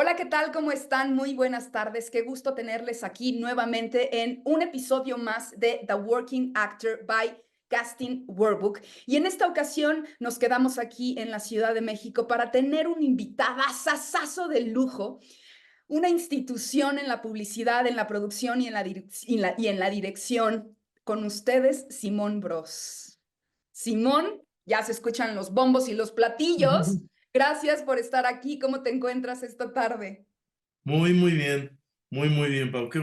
Hola, ¿qué tal? ¿Cómo están? Muy buenas tardes. Qué gusto tenerles aquí nuevamente en un episodio más de The Working Actor by Casting Workbook. Y en esta ocasión nos quedamos aquí en la Ciudad de México para tener un invitadazazazo de lujo, una institución en la publicidad, en la producción y en la dirección. Con ustedes, Simón Bros. Simón, ya se escuchan los bombos y los platillos. Gracias por estar aquí. ¿Cómo te encuentras esta tarde? Muy bien, muy bien, Pau. Qué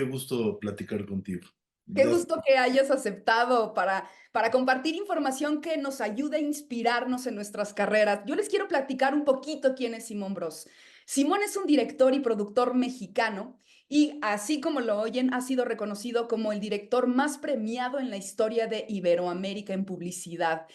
gusto platicar contigo. Qué Gracias. gusto que hayas aceptado para compartir información que nos ayude a inspirarnos en nuestras carreras. Yo les quiero platicar un poquito quién es Simón Bros. Simón es un director y productor mexicano y así como lo oyen, ha sido reconocido como el director más premiado en la historia de Iberoamérica en publicidad.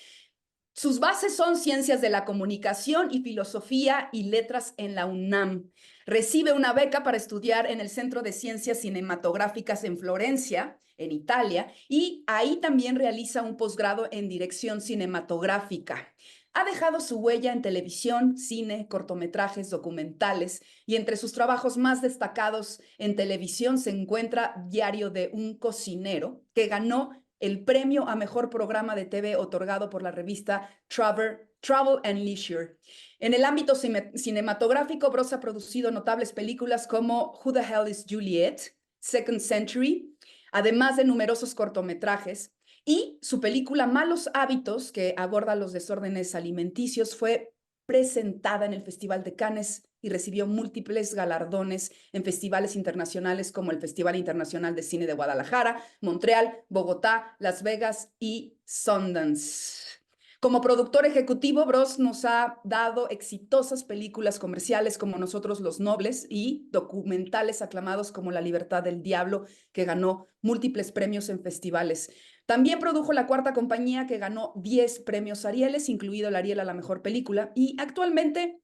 Sus bases son ciencias de la comunicación y filosofía y letras en la UNAM. Recibe una beca para estudiar en el Centro de Ciencias Cinematográficas en Florencia, en Italia, y ahí también realiza un posgrado en dirección cinematográfica. Ha dejado su huella en televisión, cine, cortometrajes, documentales, y entre sus trabajos más destacados en televisión se encuentra Diario de un cocinero, que ganó el premio a mejor programa de TV otorgado por la revista Travel and Leisure. En el ámbito cinematográfico, Bros ha producido notables películas como Who the Hell is Juliet, Second Century, además de numerosos cortometrajes. Y su película Malos Hábitos, que aborda los desórdenes alimenticios, fue presentada en el Festival de Cannes y recibió múltiples galardones en festivales internacionales como el Festival Internacional de Cine de Guadalajara, Montreal, Bogotá, Las Vegas y Sundance. Como productor ejecutivo, Bros nos ha dado exitosas películas comerciales como Nosotros los Nobles y documentales aclamados como La Libertad del Diablo, que ganó múltiples premios en festivales. También produjo La Cuarta Compañía, que ganó 10 premios Arieles, incluido el Ariel a la mejor película. Y actualmente,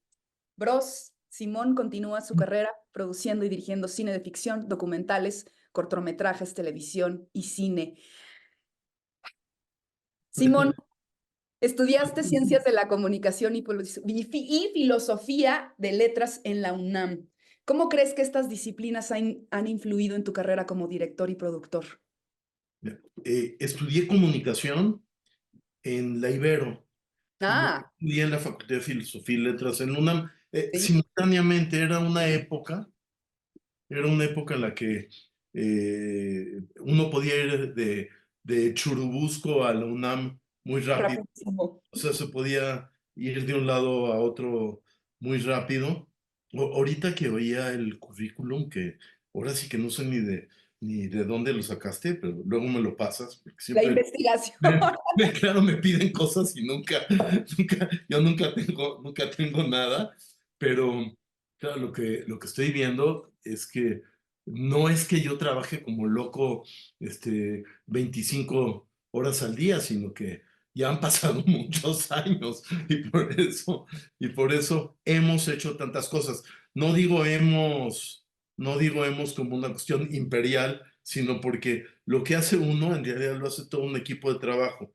Bros Simón continúa su carrera produciendo y dirigiendo cine de ficción, documentales, cortometrajes, televisión y cine. Simón, estudiaste Ciencias de la Comunicación y Filosofía de Letras en la UNAM. ¿Cómo crees que estas disciplinas han influido en tu carrera como director y productor? Estudié comunicación en la Ibero y luego Ah, estudié en la Facultad de Filosofía y Letras en UNAM. sí, Simultáneamente era una época en la que uno podía ir de Churubusco a la UNAM muy rápido. rapidísimo. O sea, se podía ir de un lado a otro muy rápido. Ahorita que oía el currículum, que ahora sí que no sé ni de dónde lo sacaste, pero luego me lo pasas, porque La siempre, investigación. claro, me piden cosas y yo nunca tengo nada, pero claro, lo que estoy viendo es que no es que yo trabaje como loco, 25 horas al día, sino que ya han pasado muchos años y por eso hemos hecho tantas cosas. No digo no digo hemos como una cuestión imperial, sino porque lo que hace uno en realidad lo hace todo un equipo de trabajo.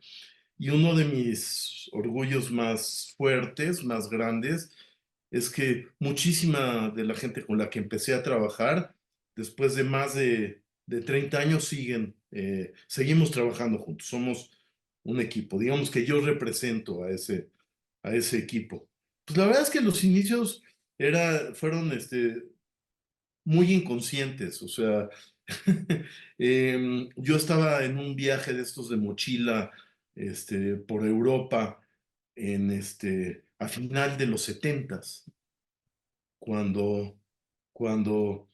Y uno de mis orgullos más fuertes, más grandes, es que muchísima de la gente con la que empecé a trabajar, después de más de 30 años, seguimos trabajando juntos. Somos un equipo. Digamos que yo represento a ese equipo. Pues la verdad es que los inicios fueron muy inconscientes. O sea, yo estaba en un viaje de estos de mochila por Europa a final de los setentas cuando, cuando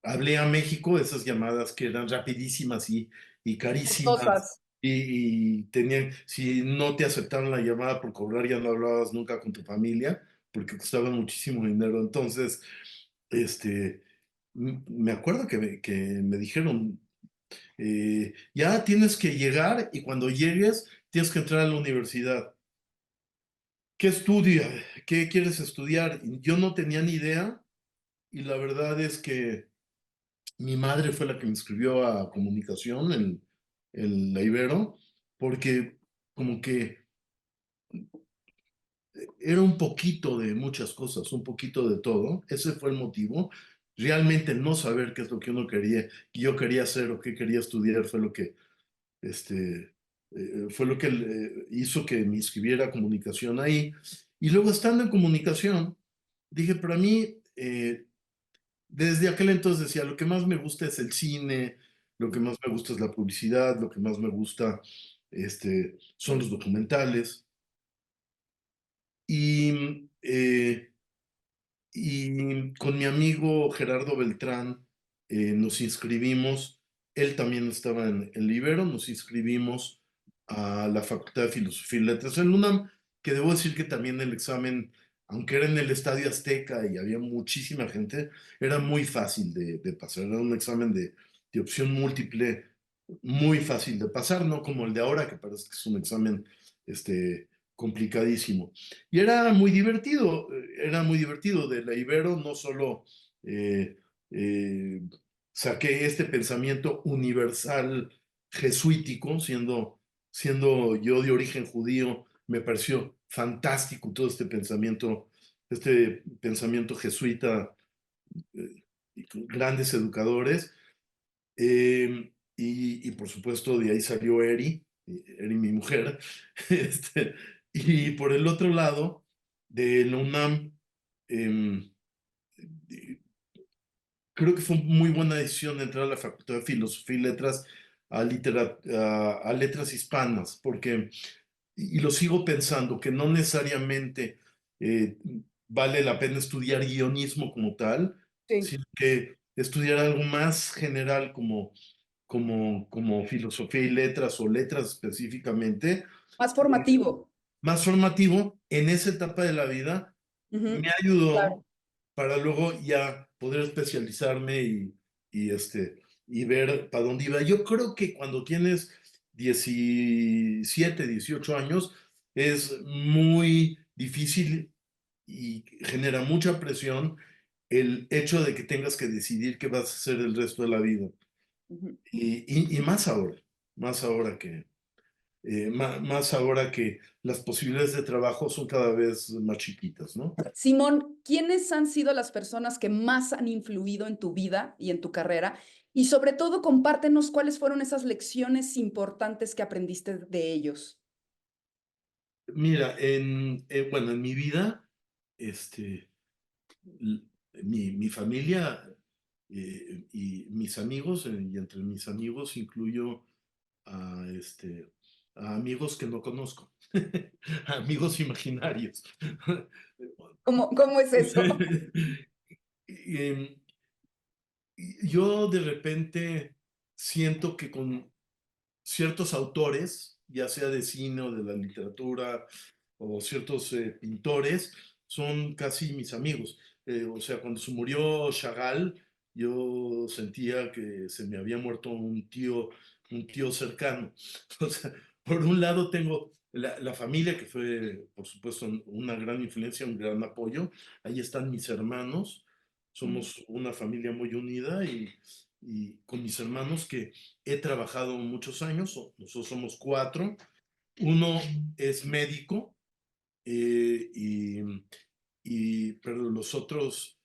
hablé a México, esas llamadas que eran rapidísimas y carísimas, Costosas. y tenían, si no te aceptaron la llamada por cobrar, ya no hablabas nunca con tu familia, porque costaba muchísimo dinero. Entonces, este, me acuerdo que me dijeron, ya tienes que llegar y cuando llegues tienes que entrar a la universidad. ¿Qué estudia? ¿Qué quieres estudiar? Y yo no tenía ni idea y la verdad es que mi madre fue la que me inscribió a comunicación en la Ibero porque como que era un poquito de muchas cosas, un poquito de todo. Ese fue el motivo. Realmente no saber qué es lo que uno quería, que yo quería hacer o qué quería estudiar fue lo que, fue lo que hizo que me inscribiera a comunicación ahí. Y luego estando en comunicación, dije, para mí, desde aquel entonces decía, lo que más me gusta es el cine, lo que más me gusta es la publicidad, lo que más me gusta, son los documentales. Y y con mi amigo Gerardo Beltrán nos inscribimos, él también estaba en Libero, nos inscribimos a la Facultad de Filosofía y Letras en UNAM, que debo decir que también el examen, aunque era en el Estadio Azteca y había muchísima gente, era muy fácil de pasar, era un examen de opción múltiple muy fácil de pasar, no como el de ahora, que parece que es un examen complicadísimo. Y era muy divertido. De la Ibero no solo eh, eh, saqué este pensamiento universal jesuítico, siendo yo de origen judío, me pareció fantástico todo este pensamiento jesuita, y con grandes educadores. Y por supuesto de ahí salió Eri mi mujer. Este, y por el otro lado, de la UNAM, em, eh, creo que fue muy buena decisión entrar a la Facultad de Filosofía y Letras a Letras Hispanas, porque, y lo sigo pensando, que no necesariamente eh, vale la pena estudiar guionismo como tal, Sí. sino que estudiar algo más general como filosofía y letras o letras específicamente, Más formativo. más formativo en esa etapa de la vida, Ujú, me ayudó claro. para luego ya poder especializarme y, y ver para dónde iba. Yo creo que cuando tienes 17 18 años es muy difícil y genera mucha presión el hecho de que tengas que decidir qué vas a hacer el resto de la vida. Ujú. Y más ahora más ahora que las posibilidades de trabajo son cada vez más chiquitas, ¿no? Simón, ¿quiénes han sido las personas que más han influido en tu vida y en tu carrera? Y sobre todo, compártenos cuáles fueron esas lecciones importantes que aprendiste de ellos. Mira, bueno, en mi vida, este, l- mi familia y mis amigos, y entre mis amigos incluyo a amigos que no conozco, a amigos imaginarios. ¿Cómo es eso? Y, yo de repente siento que con ciertos autores, ya sea de cine o de la literatura, o ciertos pintores, son casi mis amigos. O sea, cuando se murió Chagall, yo sentía que se me había muerto un tío cercano. O sea, por un lado tengo la familia, que fue, por supuesto, una gran influencia, un gran apoyo. Ahí están mis hermanos. Mm. Somos una familia muy unida y con mis hermanos que he trabajado muchos años, nosotros somos cuatro. Uno es médico, eh, y, pero los otros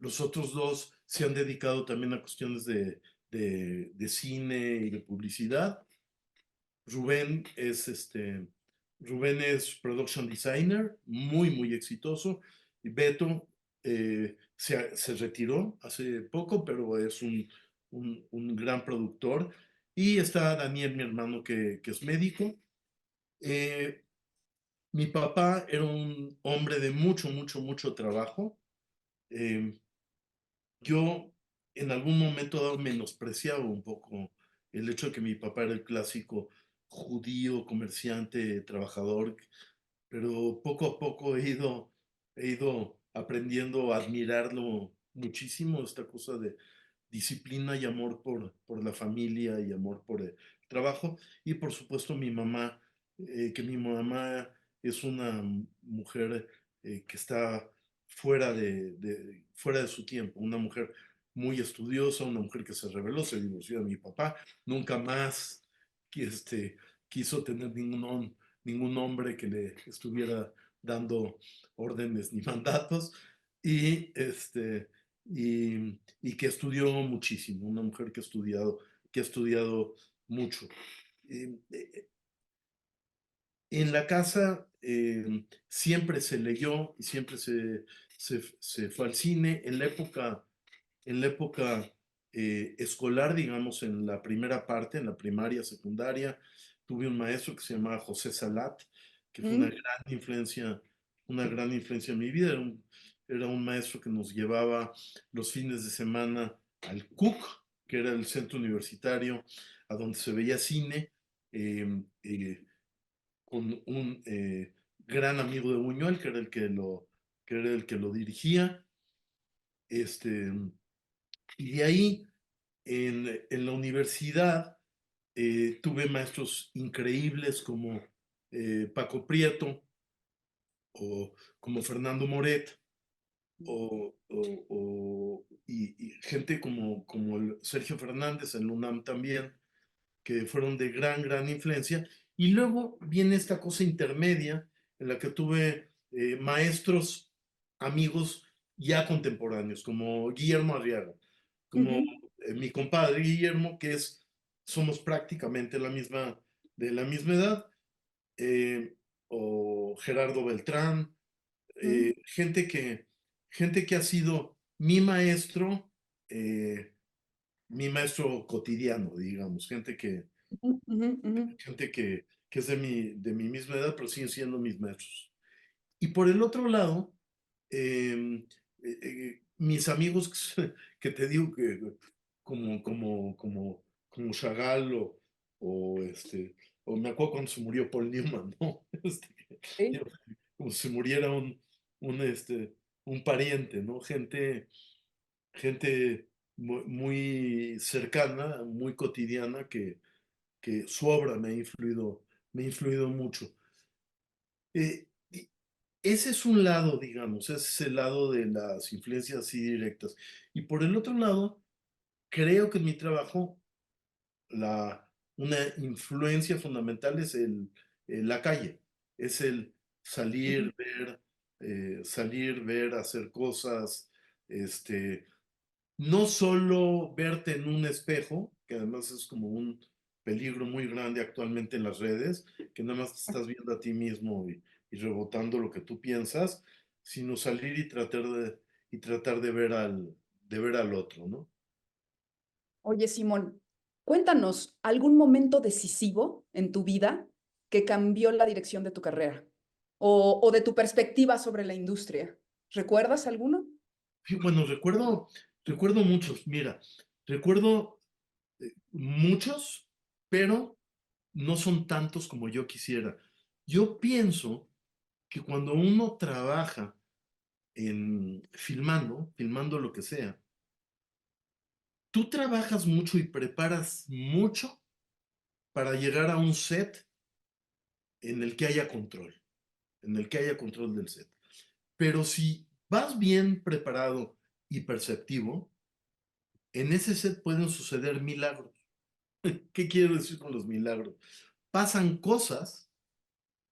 dos se han dedicado también a cuestiones de cine y de publicidad. Rubén es, Rubén es production designer, muy exitoso. Y Beto se retiró hace poco, pero es un gran productor. Y está Daniel, mi hermano, que es médico. Eh, Mi papá era un hombre de mucho trabajo. Eh, yo en algún momento dado menospreciaba un poco el hecho de que mi papá era el clásico judío, comerciante, trabajador, pero poco a poco he ido aprendiendo a admirarlo muchísimo, esta cosa de disciplina y amor por la familia y amor por el trabajo. Y por supuesto mi mamá, que mi mamá es una mujer que está fuera de su tiempo, una mujer muy estudiosa, una mujer que se rebeló, se divorció de mi papá, nunca más que quiso tener ningún hombre que le estuviera dando órdenes ni mandatos, y, y que estudió muchísimo, una mujer que ha estudiado mucho. Eh, eh, en la casa siempre se leyó y siempre se fue al cine. En la época escolar, digamos, en la primera parte, en la primaria, secundaria, tuve un maestro que se llamaba José Salat, que fue Mm, una gran influencia en mi vida. Era un maestro que nos llevaba los fines de semana al CUC, que era el centro universitario, a donde se veía cine, eh, eh, con un gran amigo de Buñuel, que era el que lo dirigía. Este, y de ahí en la universidad tuve maestros increíbles como Paco Prieto o como Fernando Moret y gente como el Sergio Fernández en UNAM también, que fueron de gran influencia. Y luego viene esta cosa intermedia en la que tuve maestros, amigos ya contemporáneos, como Guillermo Arriaga, como ujú, mi compadre Guillermo, somos prácticamente de la misma edad, o Gerardo Beltrán, mm, eh, gente que, gente que ha sido mi maestro cotidiano, digamos, ujú, ujú, ujú. que es de mi misma edad, pero siguen siendo mis maestros. Y por el otro lado, mis amigos que te digo que como Chagall o, este, o me acuerdo cuando se murió Paul Newman, ¿no? Sí. Como si muriera un, este, un pariente, ¿no? Gente muy cercana, muy cotidiana, que su obra me ha influido mucho. Y ese es un lado, digamos, ese es el lado de las influencias así directas. Y por el otro lado, creo que en mi trabajo una influencia fundamental es la calle, es el Ujú. salir, ver, hacer cosas, este, no solo verte en un espejo, que además es como un peligro muy grande actualmente en las redes, que nada más te estás viendo a ti mismo y rebotando lo que tú piensas, sino salir y tratar de ver al otro, ¿no? Oye, Simón, cuéntanos algún momento decisivo en tu vida que cambió la dirección de tu carrera o de tu perspectiva sobre la industria. ¿Recuerdas alguno? Sí, bueno, recuerdo muchos, mira, recuerdo muchos, pero no son tantos como yo quisiera. Yo pienso que cuando uno trabaja filmando lo que sea, tú trabajas mucho y preparas mucho para llegar a un set en el que haya control, en el que haya control del set. Pero si vas bien preparado y perceptivo, en ese set pueden suceder milagros. ¿Qué quiero decir con los milagros? Pasan cosas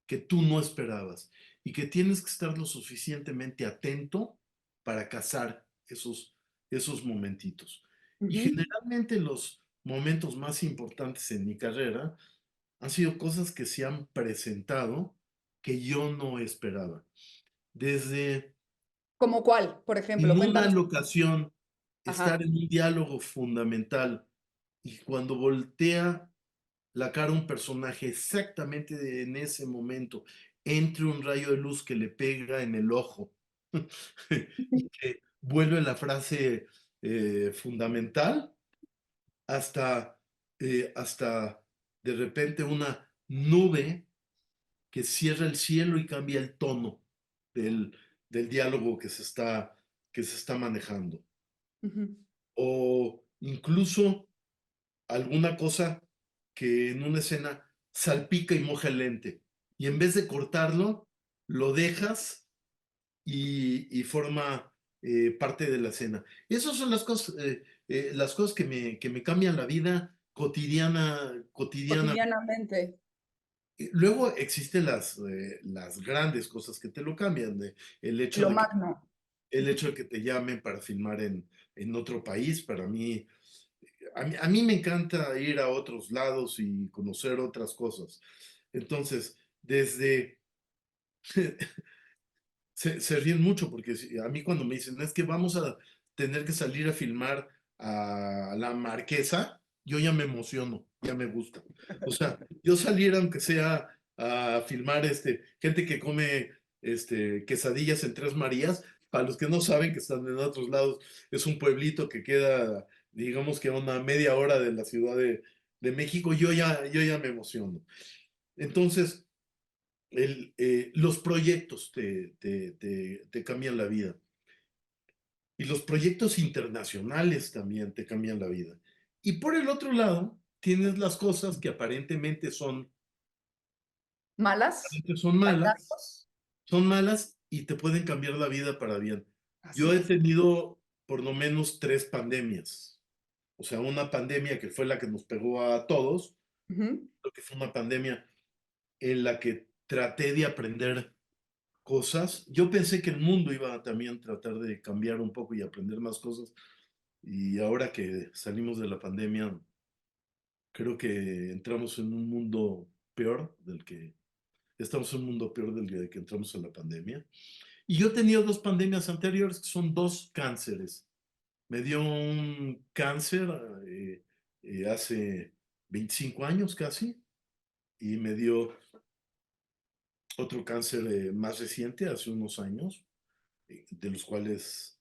que tú no esperabas y que tienes que estar lo suficientemente atento para cazar esos momentitos. Y Ujú. generalmente los momentos más importantes en mi carrera han sido cosas que se han presentado que yo no esperaba. Desde ¿Como cuál, por ejemplo? en una Cuéntanos. locación, estar Ajá. en un diálogo fundamental y cuando voltea la cara a un personaje exactamente en ese momento, entre un rayo de luz que le pega en el ojo y que vuelve la frase fundamental hasta, hasta de repente una nube que cierra el cielo y cambia el tono del, del diálogo que se está manejando. Ujú. O incluso alguna cosa que en una escena salpica y moja el lente. Y en vez de cortarlo, lo dejas y forma parte de la escena. Esas son las cosas que me cambian la vida cotidiana, cotidiana. Cotidianamente. Y luego existen las grandes cosas que te lo cambian, el hecho Lo de que, magno. el hecho de que te llamen para filmar en otro país, para mí, a mí me encanta ir a otros lados y conocer otras cosas. Entonces, desde, se ríen mucho porque a mí cuando me dicen, es que vamos a tener que salir a filmar a la Marquesa, yo ya me emociono, ya me gusta. O sea, yo salir aunque sea a filmar gente que come quesadillas en Tres Marías, para los que no saben que están en otros lados, es un pueblito que queda, digamos que a una media hora de la Ciudad de México, yo ya me emociono. Entonces, los proyectos te cambian la vida. Y los proyectos internacionales también te cambian la vida. Y por el otro lado, tienes las cosas ¿Malas? que son malas, ¿Fracasos? son malas y te pueden cambiar la vida para bien. Yo Así he es. tenido por lo menos 3 pandemias. O sea, una pandemia que fue la que nos pegó a todos, Ujú. creo que fue una pandemia en la que traté de aprender cosas. Yo pensé que el mundo iba a también tratar de cambiar un poco y aprender más cosas. Y ahora que salimos de la pandemia, creo que entramos en un mundo peor del que, estamos en un mundo peor del que entramos en la pandemia. Y yo he tenido 2 pandemias anteriores que son 2 cánceres. Me dio un cáncer hace 25 años casi y me dio otro cáncer más reciente, hace unos años, de los cuales,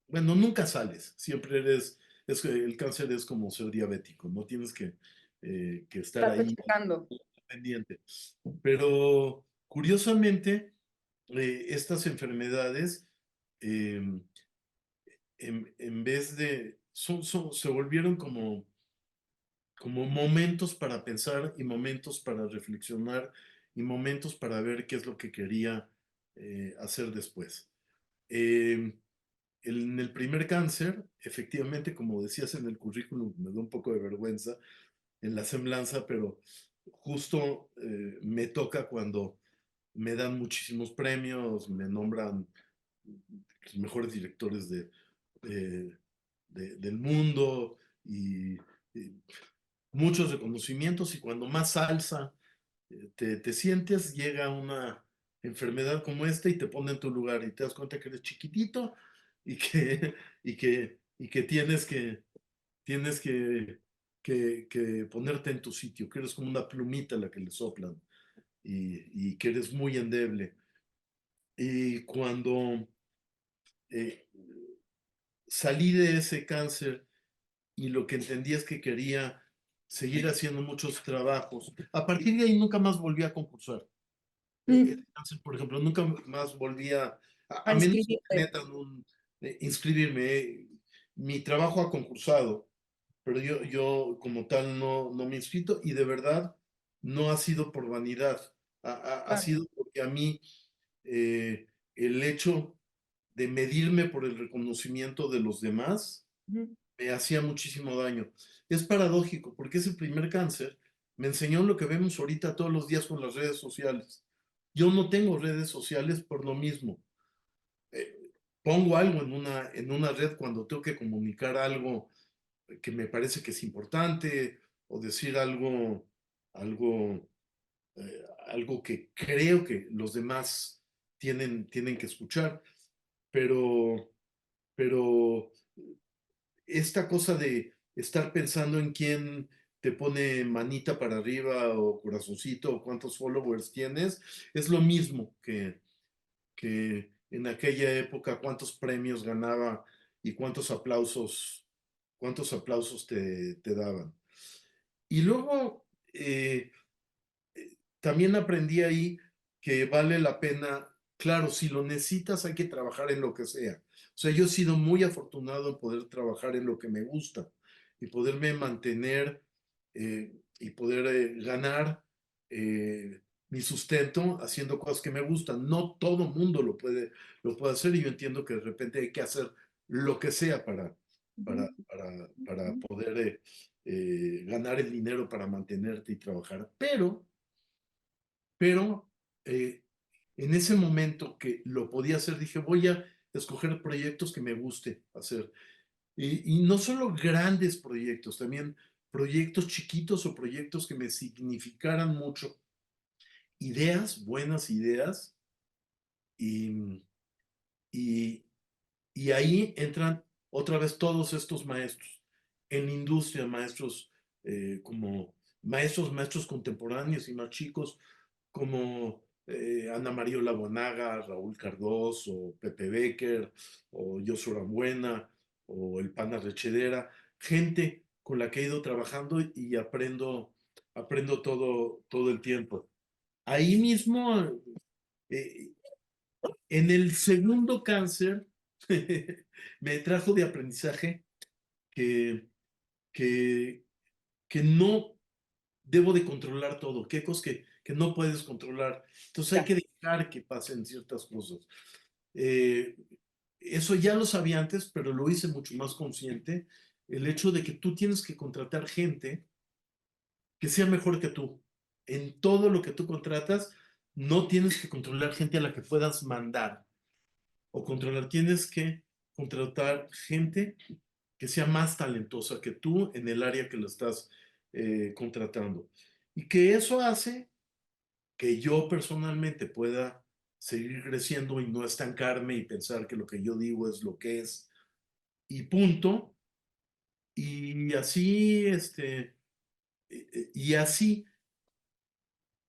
bueno, nunca sales, siempre el cáncer es como ser diabético, no tienes que estar Estarte ahí checando. pendiente. Pero curiosamente, estas enfermedades, eh, en vez de, se volvieron como momentos para pensar y momentos para reflexionar y momentos para ver qué es lo que quería hacer después. Eh, en el primer cáncer, efectivamente, como decías en el currículum, me da un poco de vergüenza en la semblanza, pero justo me toca cuando me dan muchísimos premios, me nombran los mejores directores de- del mundo y muchos reconocimientos y cuando más alza te sientes, llega una enfermedad como esta y te pone en tu lugar y te das cuenta que eres chiquitito y que, y que tienes que ponerte en tu sitio, que eres como una plumita a la que le soplan y que eres muy endeble. Y cuando eh, salí de ese cáncer y lo que entendí es que quería seguir haciendo muchos trabajos, a partir de ahí nunca más volví a concursar. Mm. Cáncer, por ejemplo, nunca más volví A a menos que me inscribirte. metan inscribirme. Mi trabajo ha concursado, pero yo como tal no me he inscrito y de verdad no ha sido por vanidad, ha Claro. sido porque a mí eh, el hecho de medirme por el reconocimiento de los demás Ujú. me hacía muchísimo daño. Es paradójico porque ese primer cáncer me enseñó lo que vemos ahorita todos los días con las redes sociales. Yo no tengo redes sociales por lo mismo. Eh, Pongo algo en una red cuando tengo que comunicar algo que me parece que es importante o decir algo, algo que creo que los demás tienen que escuchar, pero, pero esta cosa de estar pensando en quién te pone manita para arriba o corazoncito o cuántos followers tienes, es lo mismo que en aquella época cuántos premios ganaba y cuántos aplausos te daban. Y luego también aprendí ahí que vale la pena, claro, si lo necesitas hay que trabajar en lo que sea. O sea, yo he sido muy afortunado en poder trabajar en lo que me gusta y poderme mantener y poder ganar mi sustento haciendo cosas que me gustan. No todo mundo lo puede hacer y yo entiendo que de repente hay que hacer lo que sea para Ujú. poder ganar el dinero para mantenerte y trabajar. Pero en ese momento que lo podía hacer, dije, voy a escoger proyectos que me guste hacer. Y no solo grandes proyectos, también proyectos chiquitos o proyectos que me significaran mucho. Ideas, buenas ideas, y, y, y ahí entran otra vez todos estos maestros en la industria, maestros como maestros contemporáneos y más chicos, como Ana María Labonaga, Raúl Cardoso, Pepe Becker, o Joshua Buena, o el Pana Rechedera, gente con la que he ido trabajando y aprendo todo el tiempo. Ahí mismo, eh, en el segundo cáncer, me trajo de aprendizaje que, que, que no debo de controlar todo, que hay cosas que no puedes controlar. Entonces hay Ya. que dejar que pasen ciertas cosas. Eh, Eso ya lo sabía antes, pero lo hice mucho más consciente. El hecho de que tú tienes que contratar gente que sea mejor que tú. En todo lo que tú contratas, no tienes que controlar gente a la que puedas mandar o controlar. Tienes que contratar gente que sea más talentosa que tú en el área que lo estás contratando. Y que eso hace que yo personalmente pueda seguir creciendo y no estancarme y pensar que lo que yo digo es lo que es y punto. Y así, y así,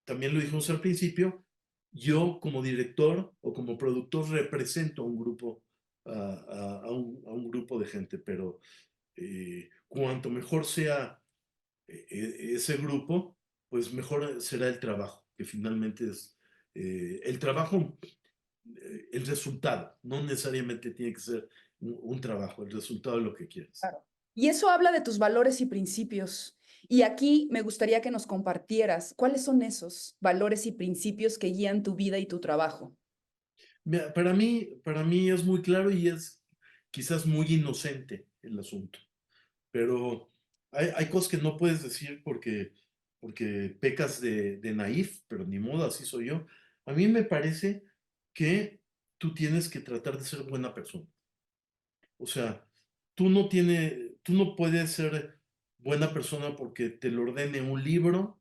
también lo dijimos al principio, yo como director o como productor represento a un grupo, a un grupo de gente, pero cuanto mejor sea ese grupo, pues mejor será el trabajo, que finalmente es el trabajo, el resultado, no necesariamente tiene que ser un trabajo, el resultado de lo que quieres. Claro. Y eso habla de tus valores y principios. Y aquí me gustaría que nos compartieras cuáles son esos valores y principios que guían tu vida y tu trabajo. Mira, para mí es muy claro y es quizás muy inocente el asunto, pero hay cosas que no puedes decir porque pecas de naif, pero ni modo, así soy yo. A mí me parece que tú tienes que tratar de ser buena persona. O sea, tú no puedes ser buena persona porque te lo ordene un libro,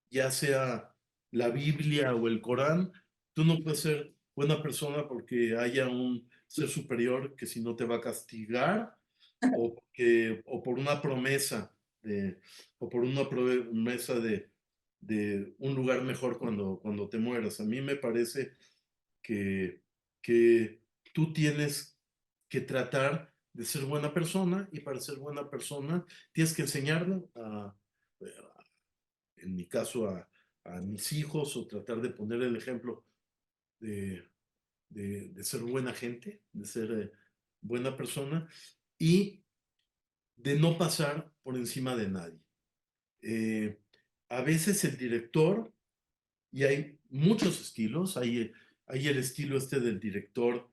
ya sea la Biblia o el Corán. Tú no puedes ser buena persona porque haya un ser superior que si no te va a castigar o por una promesa de, o por una promesa de un lugar mejor cuando te mueras. A mí me parece que, que tú tienes que tratar de ser buena persona y para ser buena persona tienes que enseñarle en mi caso, a mis hijos o tratar de poner el ejemplo de, de ser buena gente, de ser buena persona y de no pasar por encima de nadie. Eh, a veces el director, y hay muchos estilos, hay el estilo este del director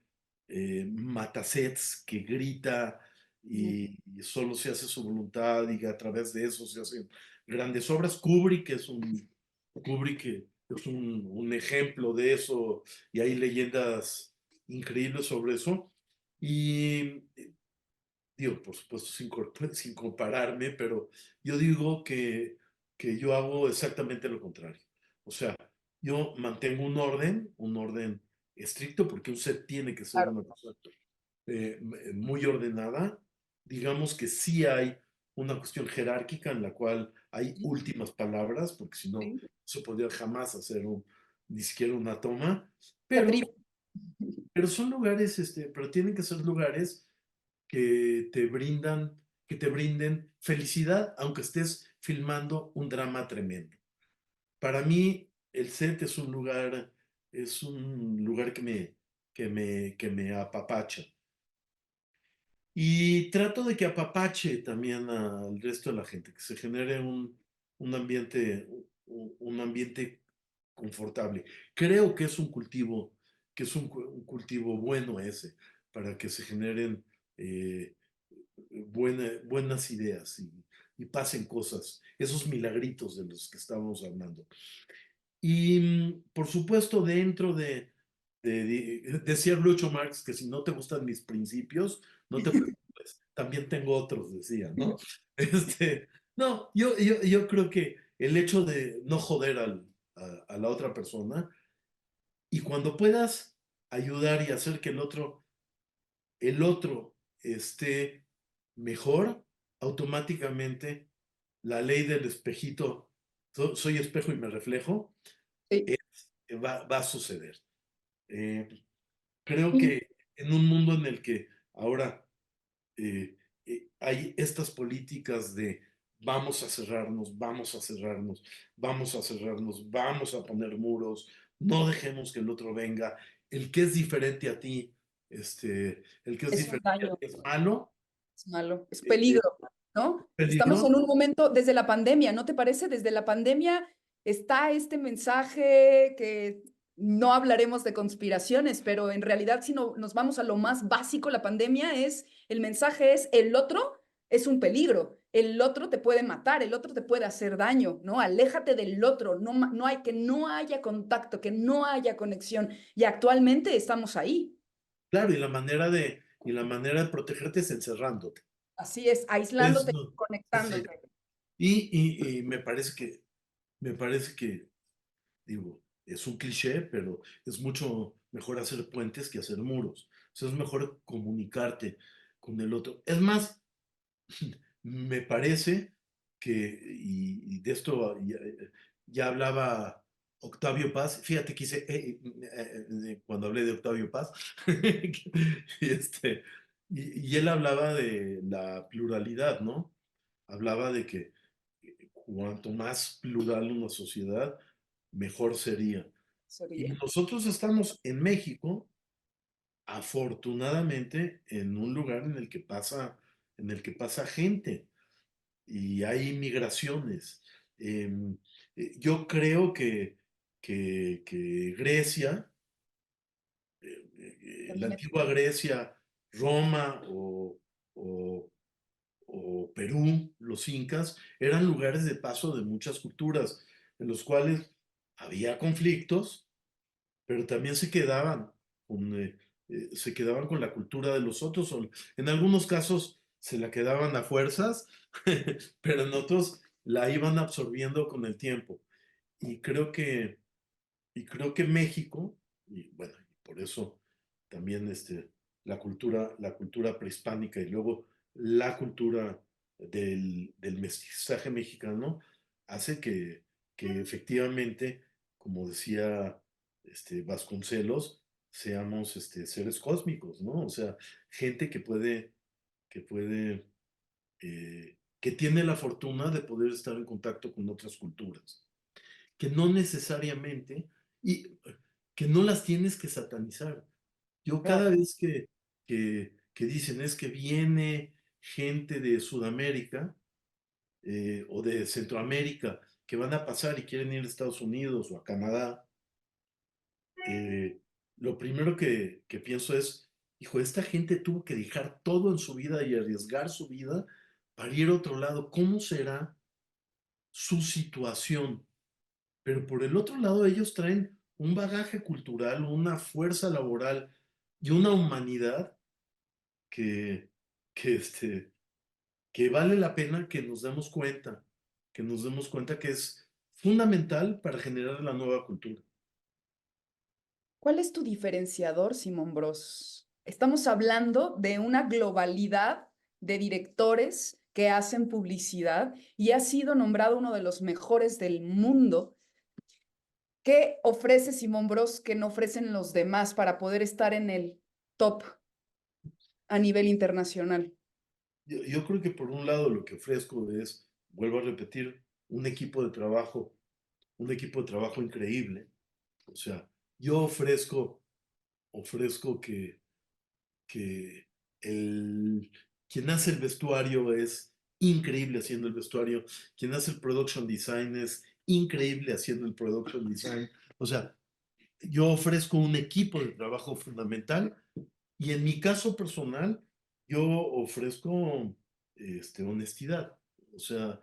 matasets que grita Mm. y solo se hace su voluntad y a través de eso se hacen grandes obras. Kubrick es un ejemplo de eso y hay leyendas increíbles sobre eso. Y digo, por supuesto, sin compararme, pero yo digo que yo hago exactamente lo contrario. O sea, yo mantengo un orden estricto, porque un set tiene que ser Claro. una cosa muy ordenada. Digamos que sí hay una cuestión jerárquica en la cual hay Sí, últimas palabras, porque si no, sí. se podría jamás hacer ni siquiera una toma, Te pero, atribuyo. pero son lugares, pero tienen que ser lugares que que te brinden felicidad, aunque estés filmando un drama tremendo. Para mí, el set es un lugar que me apapacha. Y trato de que apapache también al resto de la gente, que se genere un ambiente, un ambiente confortable. Creo que es un cultivo bueno ese, para que se generen eh, buenas ideas y pasen cosas, esos milagritos de los que estábamos hablando. Y por supuesto, dentro decía Groucho Marx que si no te gustan mis principios, no te preocupes, también tengo otros, decía, ¿no? No, yo creo que el hecho de no joder a la otra persona y cuando puedas ayudar y hacer que el otro esté mejor, automáticamente la ley del espejito, soy espejo y me reflejo, Sí. eh, va a suceder. Eh, Creo Y que en un mundo en el que ahora hay estas políticas de vamos a cerrarnos, vamos a cerrarnos, vamos a cerrarnos, vamos a poner muros, no dejemos que el otro venga, el que es diferente a ti, el que es es un diferente a daño. ti es malo, Es malo, es es peligro, ¿no? Estamos en peligro. un momento desde la pandemia, ¿no te parece? Desde la pandemia está este mensaje que no hablaremos de conspiraciones, pero en realidad si no, nos vamos a lo más básico, la pandemia es, el mensaje es el otro es un peligro, el otro te puede matar, el otro te puede hacer daño, ¿no? Aléjate del otro, no hay que no haya contacto, que no haya conexión. Y actualmente estamos ahí. Claro, y la manera de protegerte es encerrándote. Así es, Es, aislándote, no, sí. conectándote. Y me parece que, digo, es un cliché, pero es mucho mejor hacer puentes que hacer muros. O sea, es mejor comunicarte con el otro. Es más, me parece que, y de esto ya hablaba Octavio Paz, fíjate que hice, cuando hablé de Octavio Paz, y, y él hablaba de la pluralidad, ¿no? Hablaba de que cuanto más plural una sociedad, mejor sería. Y Sería. nosotros estamos en México, afortunadamente, en un lugar en el que pasa gente y hay migraciones. Em, yo creo que Grecia, la También antigua Grecia, Roma o, o Perú, los incas, eran lugares de paso de muchas culturas, en los cuales había conflictos, pero también se quedaban con la cultura de los otros, o en algunos casos se la quedaban a fuerzas, pero en otros la iban absorbiendo con el tiempo. Y creo que México, y bueno, y por eso también la cultura prehispánica y luego la cultura del mestizaje mexicano hace que efectivamente, como decía Vasconcelos, seamos seres cósmicos, ¿no? O sea, gente que tiene la fortuna de poder estar en contacto con otras culturas que no necesariamente, y que no las tienes que satanizar. Yo claro. cada vez que dicen es que viene gente de Sudamérica o de Centroamérica que van a pasar y quieren ir a Estados Unidos o a Canadá, eh, lo primero que pienso es, hijo, esta gente tuvo que dejar todo en su vida y arriesgar su vida para ir a otro lado. ¿Cómo será su situación? Pero por el otro lado, ellos traen un bagaje cultural, una fuerza laboral y una humanidad que, que, que vale la pena que nos demos cuenta que es fundamental para generar la nueva cultura. ¿Cuál es tu diferenciador, Simón Bros? Estamos hablando de una globalidad de directores que hacen publicidad y ha sido nombrado uno de los mejores del mundo. ¿Qué ofrece Simón Bros que no ofrecen los demás para poder estar en el top a nivel internacional? Yo creo que por un lado lo que ofrezco es, vuelvo a repetir, un equipo de trabajo increíble. O sea, yo ofrezco que quien hace el vestuario es increíble haciendo el vestuario, quien hace el production design es increíble haciendo el production design. O sea, yo ofrezco un equipo de trabajo fundamental y en mi caso personal, yo ofrezco honestidad. O sea,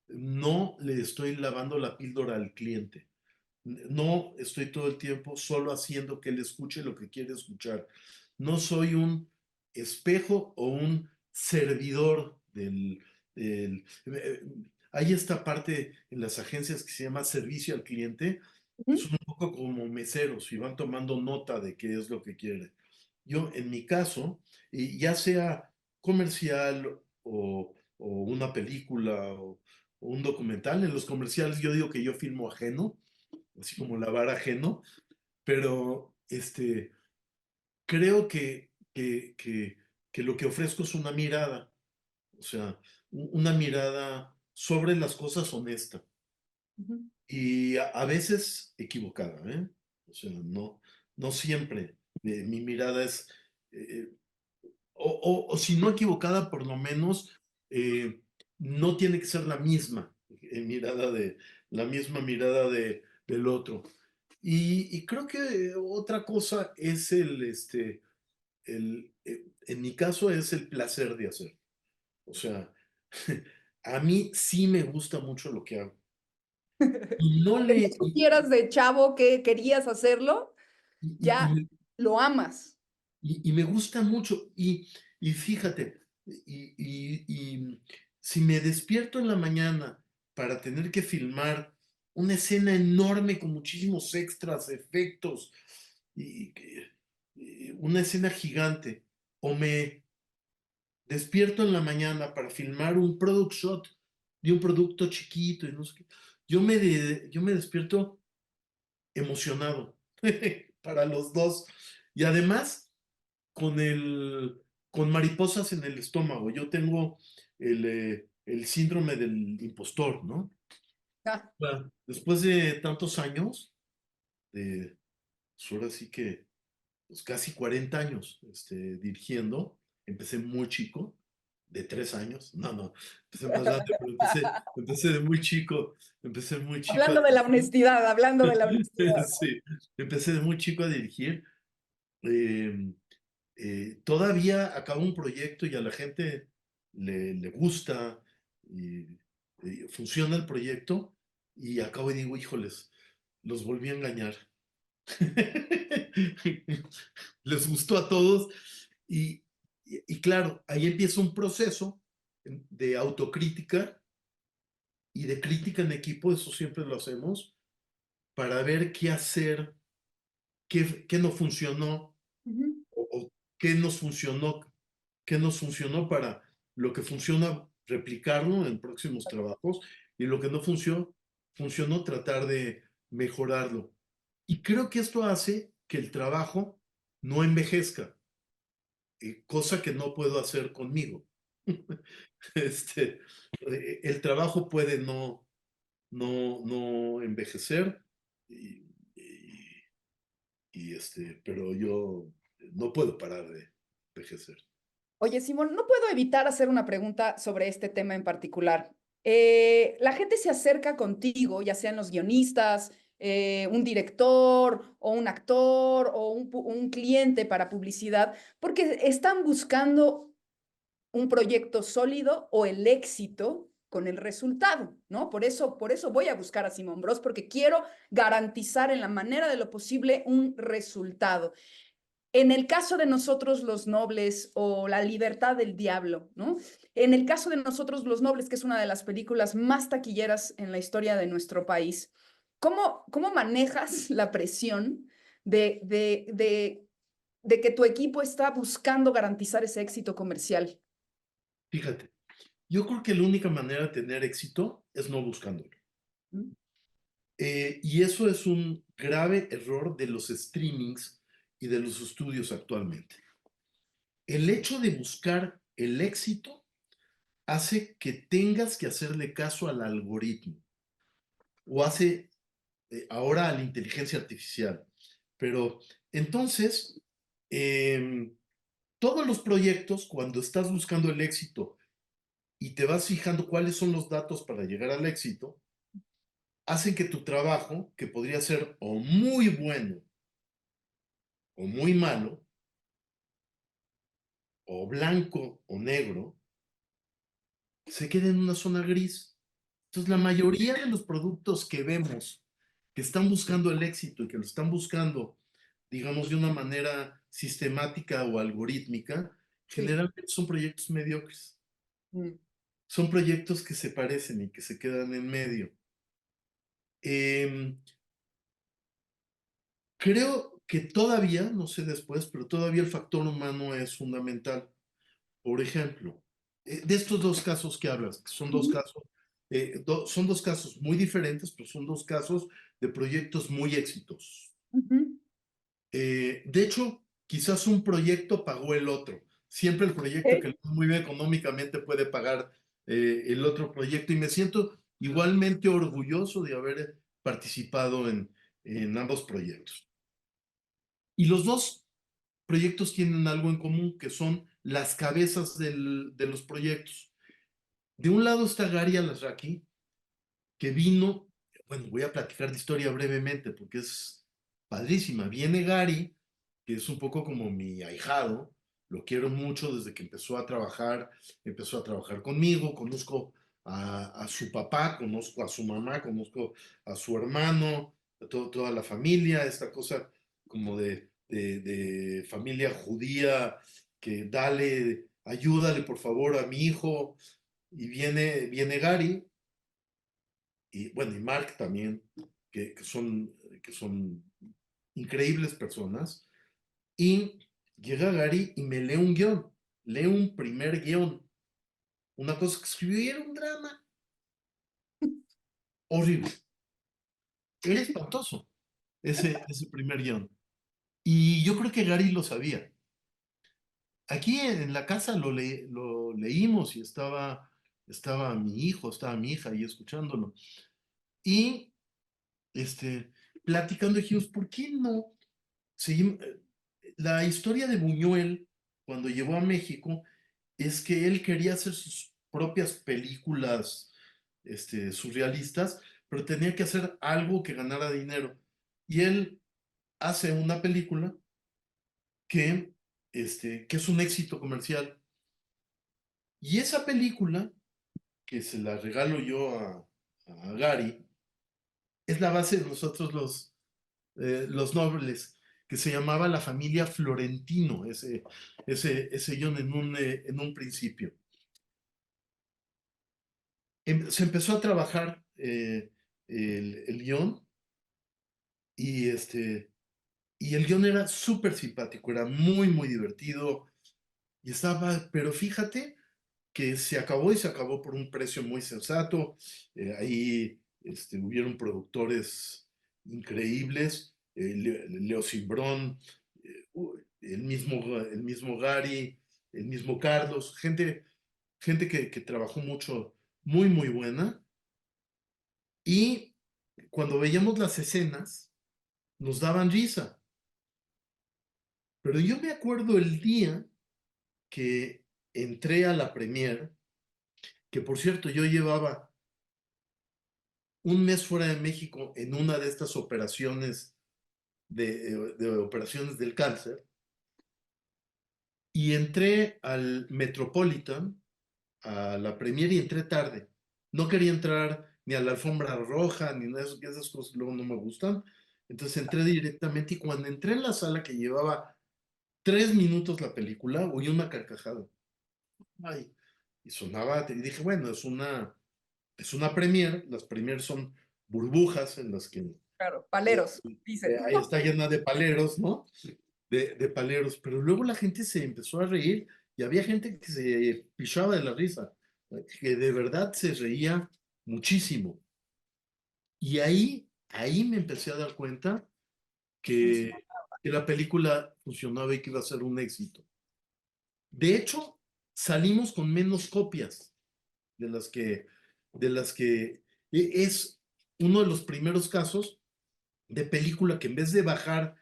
no le estoy lavando la píldora al cliente. No estoy todo el tiempo solo haciendo que él escuche lo que quiere escuchar. No soy un espejo o un servidor hay esta parte en las agencias que se llama servicio al cliente, que Ujú. son un poco como meseros y van tomando nota de qué es lo que quiere. Yo, en mi caso, y ya sea comercial o una película o un documental, en los comerciales yo digo que yo filmo ajeno, así como lavar ajeno, pero creo que lo que ofrezco es una mirada, o sea, una mirada sobre las cosas honesta Ujú. y a veces equivocada, ¿eh? O sea, no siempre. Mi mirada es, eh, o si no equivocada, por lo menos no tiene que ser la misma la misma mirada del otro. Y creo que otra cosa es en mi caso es el placer de hacer. O sea, a mí sí me gusta mucho lo que hago. Y no Aunque no le, supieras de chavo que querías hacerlo, y ya me lo amas. y me gusta mucho. Y fíjate, si me despierto en la mañana para tener que filmar una escena enorme con muchísimos extras, efectos, y una escena gigante, o me despierto en la mañana para filmar un product shot de un producto chiquito y no sé qué, yo me despierto emocionado para los dos. Y además, con con mariposas en el estómago. Yo tengo el síndrome del impostor, ¿no? Ah, Después de tantos años, de, pues ahora sí que pues casi 40 años dirigiendo, empecé muy chico, de 3 años, no, empecé más grande, pero empecé de muy chico, empecé muy chico a hablando de la dirigir. honestidad, hablando de la honestidad. Sí, empecé de muy chico a dirigir. eh, Todavía acabo un proyecto y a la gente le gusta y funciona el proyecto y acabo y digo, híjoles, los volví a engañar. Les gustó a todos y claro, ahí empieza un proceso de autocrítica y de crítica en equipo, eso siempre lo hacemos, para ver qué hacer, qué no funcionó Ujú. o qué nos funcionó para lo que funciona, replicarlo en próximos trabajos y lo que no funcionó, tratar de mejorarlo. Y creo que esto hace que el trabajo no envejezca, cosa que no puedo hacer conmigo. Este, el trabajo puede no envejecer, y, y- pero yo no puedo parar de envejecer. Oye, Simón, no puedo evitar hacer una pregunta sobre este tema en particular. La gente se acerca contigo, ya sean los guionistas, un director o un actor o un cliente para publicidad, porque están buscando un proyecto sólido o el éxito con el resultado, ¿no? Por eso voy a buscar a Simón Bros, porque quiero garantizar en la manera de lo posible un resultado. En el caso de nosotros los nobles o La libertad del diablo, ¿no? En el caso de nosotros los nobles, que es una de las películas más taquilleras en la historia de nuestro país, cómo manejas la presión de que tu equipo está buscando garantizar ese éxito comercial? Fíjate, yo creo que la única manera de tener éxito es no buscándolo. ¿Mm? Y eso es un grave error de los streamings y de los estudios actualmente. El hecho de buscar el éxito hace que tengas que hacerle caso al algoritmo o hace ahora a la inteligencia artificial. Pero entonces, em, todos los proyectos, cuando estás buscando el éxito y te vas fijando cuáles son los datos para llegar al éxito, hacen que tu trabajo, que podría ser o muy bueno o muy malo, o blanco o negro, se queda en una zona gris. Entonces, la mayoría de los productos que vemos que están buscando el éxito y que lo están buscando, digamos, de una manera sistemática o algorítmica, Sí. generalmente son proyectos mediocres. Mm. Son proyectos que se parecen y que se quedan en medio. Creo que todavía, no sé después, pero todavía el factor humano es fundamental. Por ejemplo, de estos dos casos que hablas, que son dos Ujú, casos, son dos casos muy diferentes, pero son dos casos de proyectos muy exitosos. ujú. De hecho, quizás un proyecto pagó el otro. Siempre el proyecto que Ok. le va muy bien económicamente puede pagar el otro proyecto y me siento igualmente orgulloso de haber participado en ambos proyectos. Y los dos proyectos tienen algo en común, que son las cabezas de los proyectos. De un lado está Gary Alasraqui, que vino, bueno, voy a platicar de historia brevemente porque es padrísima. Viene Gary, que es un poco como mi ahijado, lo quiero mucho desde que empezó a trabajar conmigo, conozco a su papá, conozco a su mamá, conozco a su hermano, a toda la familia, esta cosa como de familia judía, que dale, ayúdale por favor a mi hijo, y viene Gary, y bueno, y Mark también, que son increíbles personas, y llega Gary y me lee un primer guión, una cosa que escribió y era un drama horrible, era espantoso ese primer guión. Y yo creo que Gary lo sabía. Aquí en la casa lo leímos y estaba mi hijo, estaba mi hija ahí escuchándolo. Y platicando dijimos, ¿por qué no? Seguimos, la historia de Buñuel, cuando llegó a México, es que él quería hacer sus propias películas, surrealistas, pero tenía que hacer algo que ganara dinero. Y él hace una película que, que es un éxito comercial. Y esa película, que se la regalo yo a Gary, es la base de nosotros los nobles, que se llamaba La Familia Florentino, ese guión en un principio. Se empezó a trabajar el guión y, y el guión era súper simpático, era muy, muy divertido y estaba, pero fíjate que se acabó y se acabó por un precio muy sensato. Ahí hubieron productores increíbles, Leo Simbrón, el mismo Gary, el mismo Carlos, gente que trabajó mucho, muy, muy buena. Y cuando veíamos las escenas, nos daban risa. Pero yo me acuerdo el día que entré a la premier, que por cierto yo llevaba un mes fuera de México en una de estas operaciones de operaciones del cáncer, y entré al Metropolitan, a la premier, y entré tarde. No quería entrar ni a la alfombra roja, ni nada de eso, que esas cosas luego no me gustan. Entonces entré directamente y cuando entré en la sala que llevaba 3 minutos la película, oí una carcajada. Ay, y sonaba, y dije, bueno, es una premier, las premier son burbujas en las que Claro, paleros, dicen. ahí está llena de paleros, ¿no? De paleros, pero luego la gente se empezó a reír y había gente que se pichaba de la risa, que de verdad se reía muchísimo. Y ahí me empecé a dar cuenta Funciona. que la película funcionaba y que iba a ser un éxito. De hecho, salimos con menos copias de las que, es uno de los primeros casos de película que en vez de bajar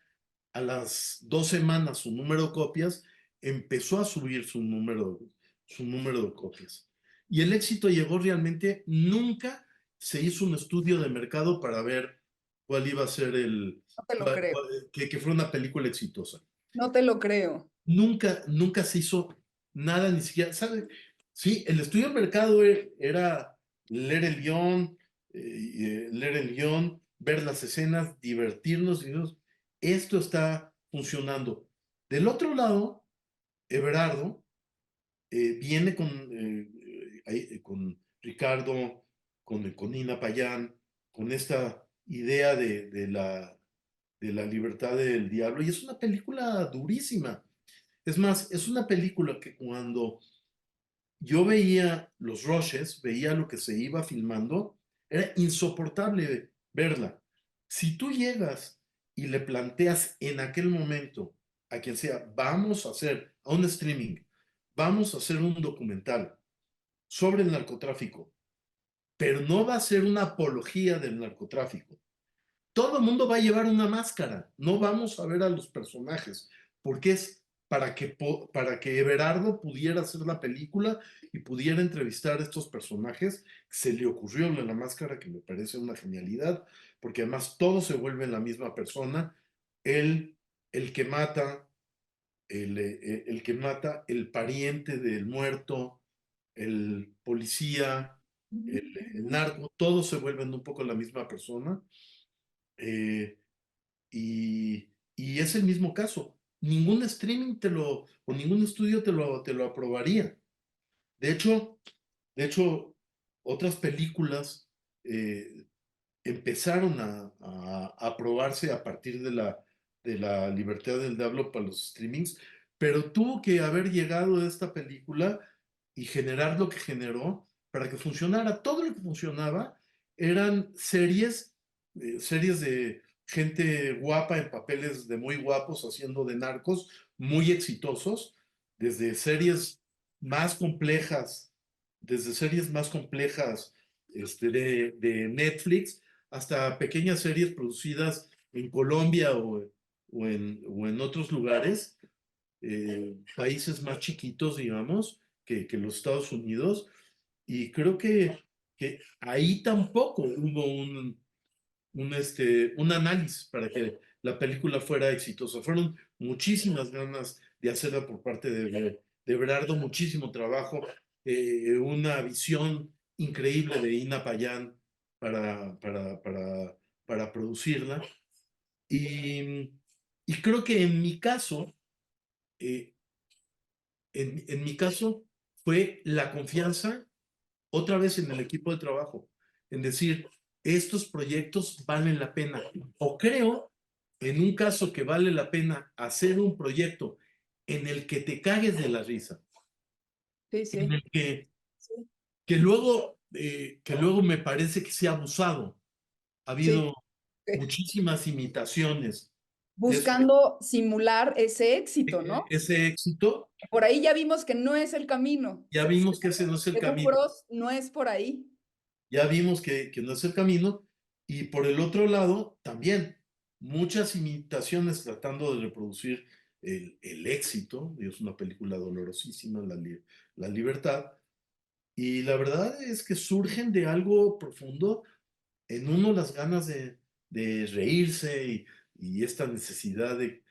a las 2 semanas su número de copias, empezó a subir su número de copias. Y el éxito llegó realmente, nunca se hizo un estudio de mercado para ver cuál iba a ser No te lo creo. que fue una película exitosa. No te lo creo. Nunca se hizo nada, ni siquiera, Sí, el estudio de mercado era leer el guión, leer el guión, ver las escenas, divertirnos y decir, esto está funcionando. Del otro lado, Everardo viene con Ricardo, con Nina Payán, con esta idea de la libertad del diablo, y es una película durísima. Es más, es una película que cuando yo veía los rushes, veía lo que se iba filmando, era insoportable verla. Si tú llegas y le planteas en aquel momento a quien sea, vamos a hacer a un streaming, vamos a hacer un documental sobre el narcotráfico, pero no va a ser una apología del narcotráfico. Todo el mundo va a llevar una máscara, no vamos a ver a los personajes, porque es para que Everardo pudiera hacer la película y pudiera entrevistar a estos personajes. Se le ocurrió la máscara, que me parece una genialidad, porque además todos se vuelven la misma persona. Él, el que mata, el que mata, el pariente del muerto, el policía, el narco, todos se vuelven un poco la misma persona. Eh, y es el mismo caso. Ningún streaming o ningún estudio te lo aprobaría. De hecho, de hecho, otras películas eh, empezaron a aprobarse a partir de la libertad del diablo para los streamings, pero tuvo que haber llegado esta película y generar lo que generó para que funcionara. Todo lo que funcionaba eran series de gente guapa en papeles de muy guapos haciendo de narcos, muy exitosos, desde series más complejas, desde series más complejas de Netflix hasta pequeñas series producidas en Colombia o en otros lugares, países más chiquitos, digamos, que los Estados Unidos. Y creo que ahí tampoco hubo un análisis para que la película fuera exitosa. Fueron muchísimas ganas de hacerla por parte de Berardo, muchísimo trabajo, una visión increíble de Ina Payán para, para, para, para producirla. Y, y creo que en mi caso, eh, en mi caso, fue la confianza otra vez en el equipo de trabajo, en decir, estos proyectos valen la pena. O creo, en un caso que vale la pena hacer un proyecto en el que te cagues de la risa, Sí, en sí, el sí, que luego me parece que se ha abusado. Ha sí. habido muchísimas imitaciones de Buscando simular ese éxito, ¿no? ese éxito. Por ahí ya vimos que no es el camino. Ya vimos que ese no es el Según camino. Bros, no es por ahí. Ya vimos que no es el camino. Y por el otro lado, también muchas imitaciones tratando de reproducir el éxito. Es una película dolorosísima, La Libertad. Y la verdad es que surgen de algo profundo en uno las ganas de reírse y esta necesidad de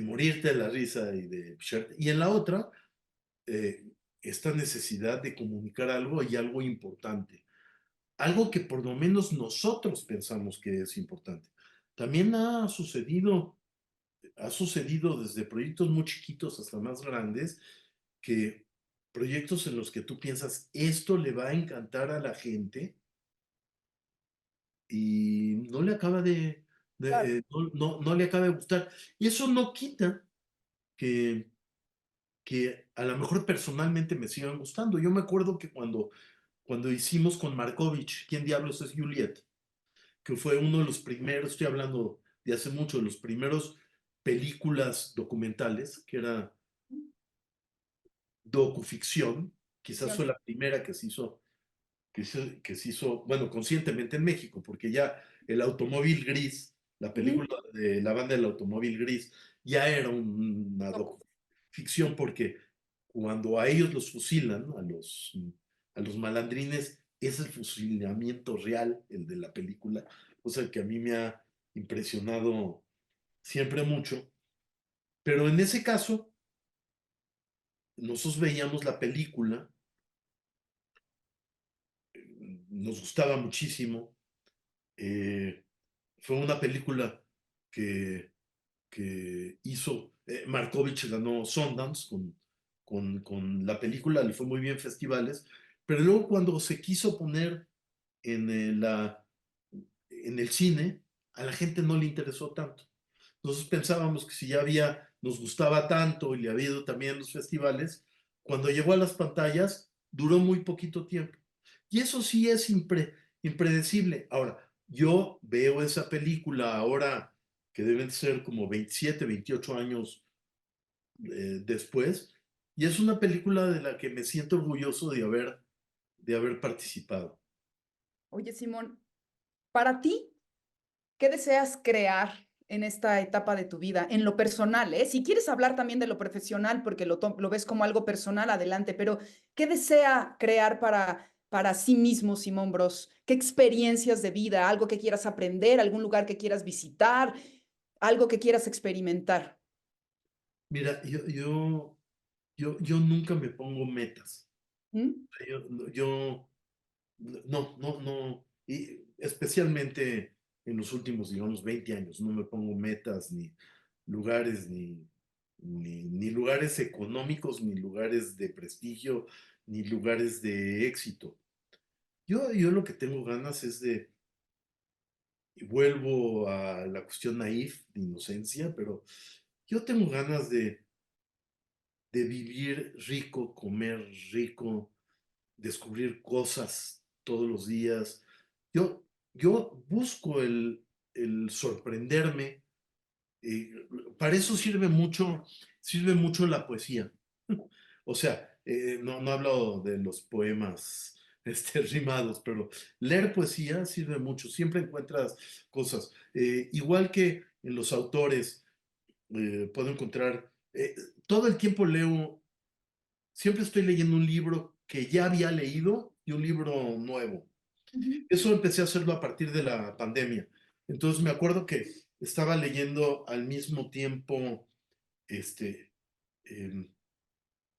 morirte de la risa y en la otra, eh, esta necesidad de comunicar algo y algo importante, algo que por lo menos nosotros pensamos que es importante. También ha sucedido desde proyectos muy chiquitos hasta más grandes, que proyectos en los que tú piensas, esto le va a encantar a la gente y no le acaba Claro. no le acaba de gustar. Y eso no quita que, que a lo mejor personalmente me sigan gustando. Yo me acuerdo que cuando hicimos con Markovich, ¿Quién diablos es Juliet? Que fue uno de los primeros, estoy hablando de hace mucho, de los primeros películas documentales, que era docuficción, quizás fue la primera que se hizo, bueno, conscientemente en México, porque ya el automóvil gris, la Ujú. película de la banda del automóvil gris, ya era una ficción, porque cuando a ellos los fusilan, a los malandrines, es el fusilamiento real, el de la película, cosa que a mí me ha impresionado siempre mucho. Pero en ese caso, nosotros veíamos la película, nos gustaba muchísimo. Fue una película que, que hizo, Markovich ganó Sundance con la película, le fue muy bien en festivales, pero luego cuando se quiso poner en en el cine, a la gente no le interesó tanto. Entonces pensábamos que si ya nos gustaba tanto y le había ido también en los festivales, cuando llegó a las pantallas, duró muy poquito tiempo. Y eso sí es impredecible. Ahora, yo veo esa película ahora que deben ser como 27, 28 años después, y es una película de la que me siento orgulloso de haber participado. Oye, Simón, para ti, ¿qué deseas crear en esta etapa de tu vida? En lo personal, ¿eh? Si quieres hablar también de lo profesional, porque lo ves como algo personal, adelante, pero ¿qué desea crear para sí mismo, Simón Bros? ¿Qué experiencias de vida? ¿Algo que quieras aprender? ¿Algún lugar que quieras visitar? ¿Algo que quieras experimentar? Mira, yo nunca me pongo metas. ¿Mm? Yo no, y especialmente en los últimos, digamos, 20 años, no me pongo metas, ni lugares, ni lugares económicos, ni lugares de prestigio, ni lugares de éxito. Yo lo que tengo ganas es y vuelvo a la cuestión naif, de inocencia, pero yo tengo ganas de vivir rico, comer rico, descubrir cosas todos los días. Yo, yo busco el sorprenderme. eh, para eso sirve mucho la poesía. O sea, no hablo de los poemas rimados, pero leer poesía sirve mucho. Siempre encuentras cosas. Igual que en los autores, puedo encontrar, todo el tiempo leo, siempre estoy leyendo un libro que ya había leído y un libro nuevo. Ujú. Eso empecé a hacerlo a partir de la pandemia. Entonces me acuerdo que estaba leyendo al mismo tiempo este, em,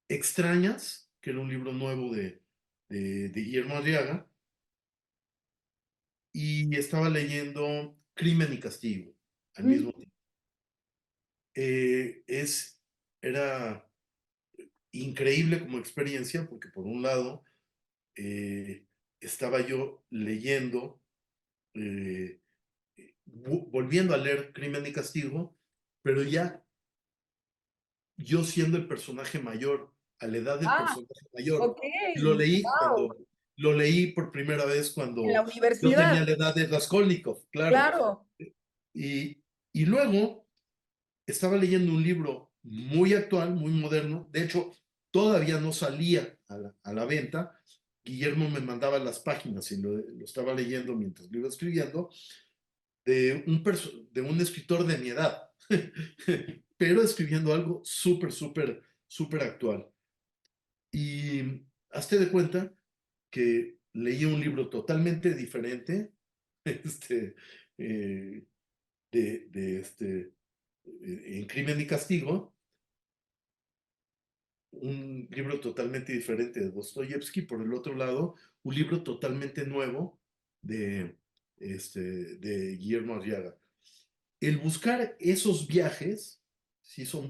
Extrañas, que era un libro nuevo de Guillermo Arriaga, y estaba leyendo Crimen y Castigo al mismo Mm. tiempo. Es, era increíble como experiencia porque por un lado eh, estaba yo leyendo, eh, volviendo a leer Crimen y Castigo, pero ya yo siendo el personaje mayor, a la edad del Ah, personaje mayor. ok. Wow. Lo leí por primera vez En la cuando yo tenía universidad, la edad de Raskolnikov, claro. claro. Y, y luego estaba leyendo un libro muy actual, muy moderno. De hecho, todavía no salía a la venta. Guillermo me mandaba las páginas y lo estaba leyendo mientras lo iba escribiendo, de un escritor de mi edad, pero escribiendo algo súper actual. Y hazte de cuenta que leí un libro totalmente diferente, este, eh, de en Crimen y Castigo, un libro totalmente diferente de Dostoyevsky, por el otro lado, un libro totalmente nuevo de, de Guillermo Arriaga. El buscar esos viajes, si son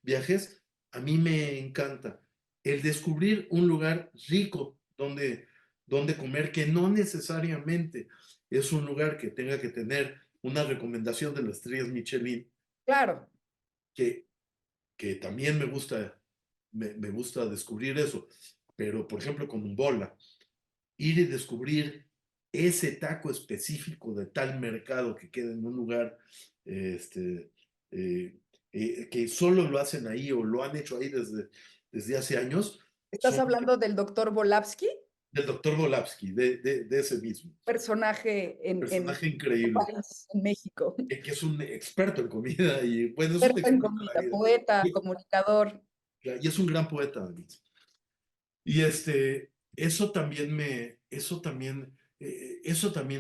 viajes, a mí me encanta. El descubrir un lugar rico donde comer, que no necesariamente es un lugar que tenga que tener una recomendación de las estrellas Michelin, Claro. que, que también me gusta descubrir eso. Pero, por ejemplo, con un bola, ir y descubrir ese taco específico de tal mercado que queda en un lugar este, eh, que solo lo hacen ahí o lo han hecho ahí desde hace años, ¿Estás son hablando del doctor Volavsky? del doctor Volavsky, de ese mismo. Personaje en Personaje tu increíble, país, en México. que es un experto en comida y bueno, es un Experto en experto en la comida, vida. poeta, Y, comunicador. y es un gran poeta, David. Y eso también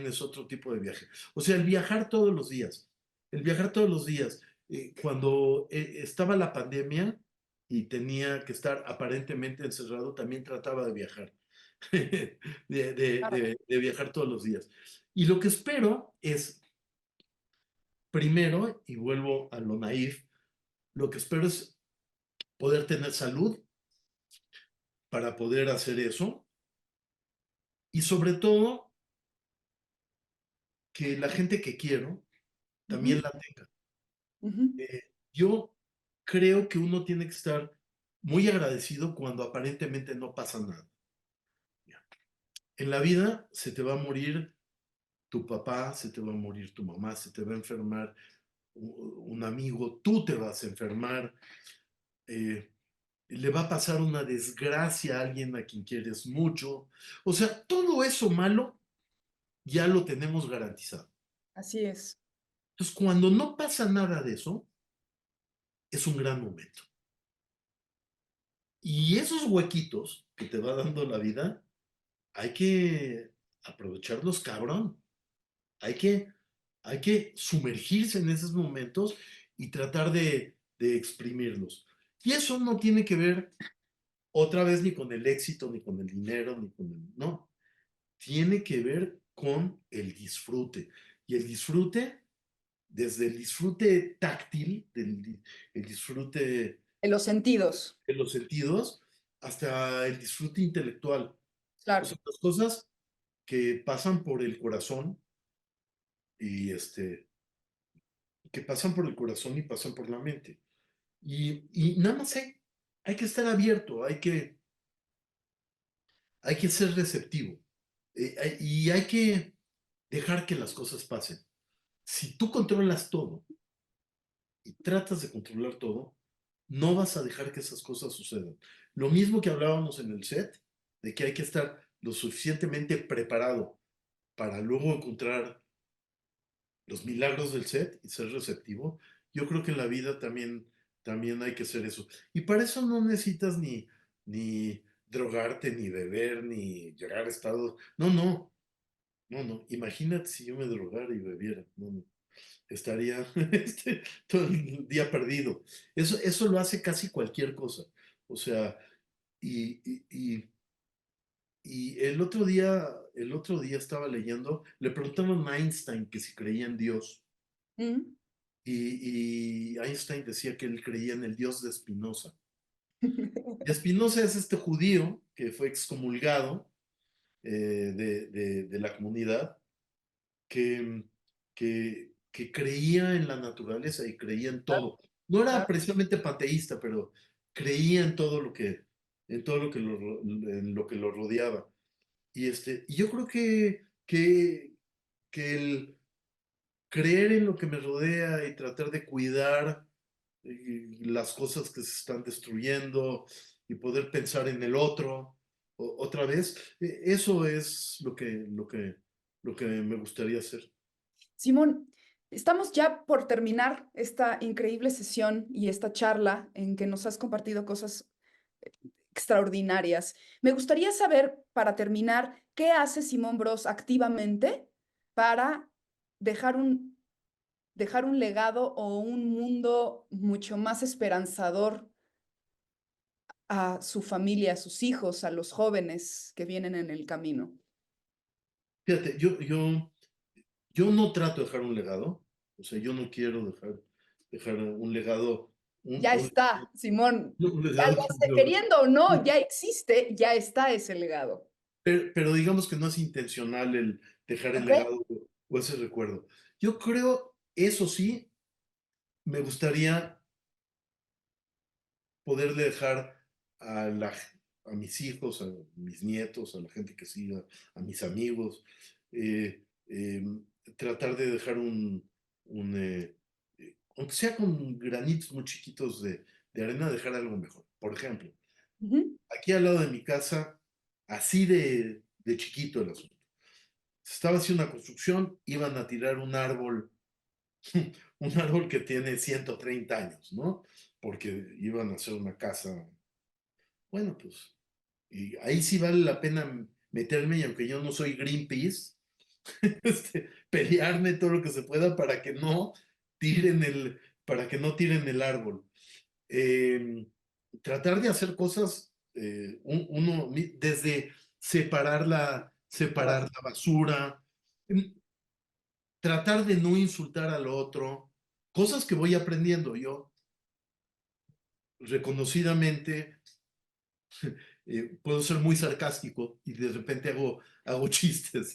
es otro tipo de viaje. O sea, el viajar todos los días. Cuando estaba la pandemia, y tenía que estar aparentemente encerrado, también trataba de viajar, de, Claro. de viajar todos los días. Y lo que espero es, primero, y vuelvo a lo naif, lo que espero es poder tener salud para poder hacer eso y sobre todo que la gente que quiero también Ujú, la tenga. ujú, Eh, yo creo que uno tiene que estar muy agradecido cuando aparentemente no pasa nada. En la vida se te va a morir tu papá, se te va a morir tu mamá, se te va a enfermar un amigo, tú te vas a enfermar, eh, le va a pasar una desgracia a alguien a quien quieres mucho. O sea, todo eso malo ya lo tenemos garantizado. así es. Entonces, cuando no pasa nada de eso, es un gran momento. Y esos huequitos que te va dando la vida, hay que aprovecharlos, cabrón. Hay que, hay que sumergirse en esos momentos y tratar de exprimirlos. Y eso no tiene que ver otra vez ni con el éxito, ni con el dinero, ni con el... No, tiene que ver con el disfrute. Y el disfrute, desde el disfrute táctil, el disfrute En los sentidos, de los sentidos, hasta el disfrute intelectual. O claro. sea, las cosas que pasan por el corazón y que pasan por el corazón y pasan por la mente. Y nada más hay que estar abierto, hay que ser receptivo y hay que dejar que las cosas pasen. Si tú controlas todo y tratas de controlar todo, no vas a dejar que esas cosas sucedan. Lo mismo que hablábamos en el set, de que hay que estar lo suficientemente preparado para luego encontrar los milagros del set y ser receptivo. Yo creo que en la vida también hay que hacer eso. Y para eso no necesitas ni drogarte, ni beber, ni llegar a estados. No, no, no, no. Imagínate si yo me drogara y bebiera. No, no. Estaría todo el día perdido. Eso lo hace casi cualquier cosa. O sea, y, y, y, y el otro día estaba leyendo, le preguntaron a Einstein que si creía en Dios. Mm. Y Einstein decía que él creía en el Dios de Spinoza. Y Spinoza es este judío que fue excomulgado de la comunidad, que, que creía en la naturaleza y creía en Claro, todo. No era claro. precisamente panteísta, pero creía en todo lo en todo lo que en lo que lo rodeaba. Y yo creo que el creer en lo que me rodea y tratar de cuidar las cosas que se están destruyendo y poder pensar en el otro otra vez. Eso es lo que me gustaría hacer. Simón, estamos ya por terminar esta increíble sesión y esta charla en que nos has compartido cosas extraordinarias. Me gustaría saber, para terminar, ¿qué hace Simón Bros activamente para dejar dejar un legado o un mundo mucho más esperanzador a su familia, a sus hijos, a los jóvenes que vienen en el camino? Fíjate, yo no trato de dejar un legado, o sea, yo no quiero dejar un legado, un, Ya un- está, Simón. un Ya, legado, ya sé, queriendo o no, ya existe, ya está ese legado. pero digamos que no es intencional el dejar el ¿Ok? legado o ese recuerdo. Yo creo, eso sí, me gustaría poder dejar a, a mis hijos, a mis nietos, a la gente que siga, a mis amigos, eh, eh, tratar de dejar aunque sea con granitos muy chiquitos de arena, dejar algo mejor. Por ejemplo, Ujú, aquí al lado de mi casa, así de chiquito el asunto. Se estaba haciendo una construcción, iban a tirar un árbol, un árbol que tiene 130 años, ¿no? Porque iban a hacer una casa. Bueno, pues, y ahí sí vale la pena meterme, y aunque yo no soy Greenpeace, pelearme todo lo que se pueda tiren para que no tiren el árbol. Eh, tratar de hacer cosas, desde separar la basura, mm, tratar de no insultar al otro, cosas que voy aprendiendo yo reconocidamente. Puedo ser muy sarcástico y de repente hago chistes,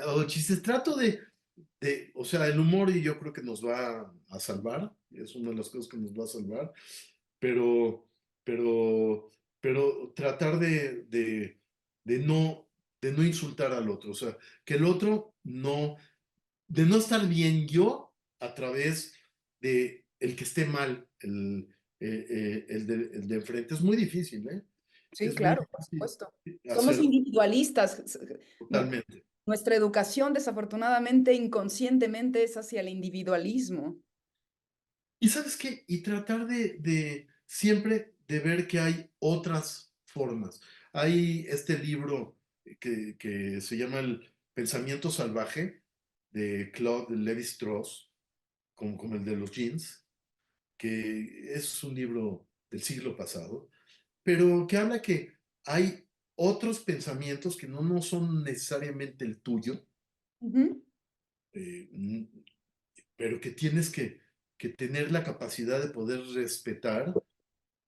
hago chistes, trato o sea, el humor y yo creo que nos va a salvar, es una de las cosas que nos va a salvar, pero, pero, pero tratar de no insultar al otro, o sea, que el otro de no estar bien yo a través de el que esté mal, el de enfrente. Es muy difícil, ¿eh? Sí, Es muy claro, por difícil supuesto. Somos hacerlo individualistas. totalmente. Nuestra educación, desafortunadamente, inconscientemente es hacia el individualismo. Y sabes qué, y tratar de siempre de ver que hay otras formas. Hay este libro que se llama El pensamiento salvaje de Claude Lévi-Strauss, como el de los jeans, que es un libro del siglo pasado, pero que habla que hay otros pensamientos que no son necesariamente el tuyo, Ujú, eh, pero que tienes que tener la capacidad de poder respetar.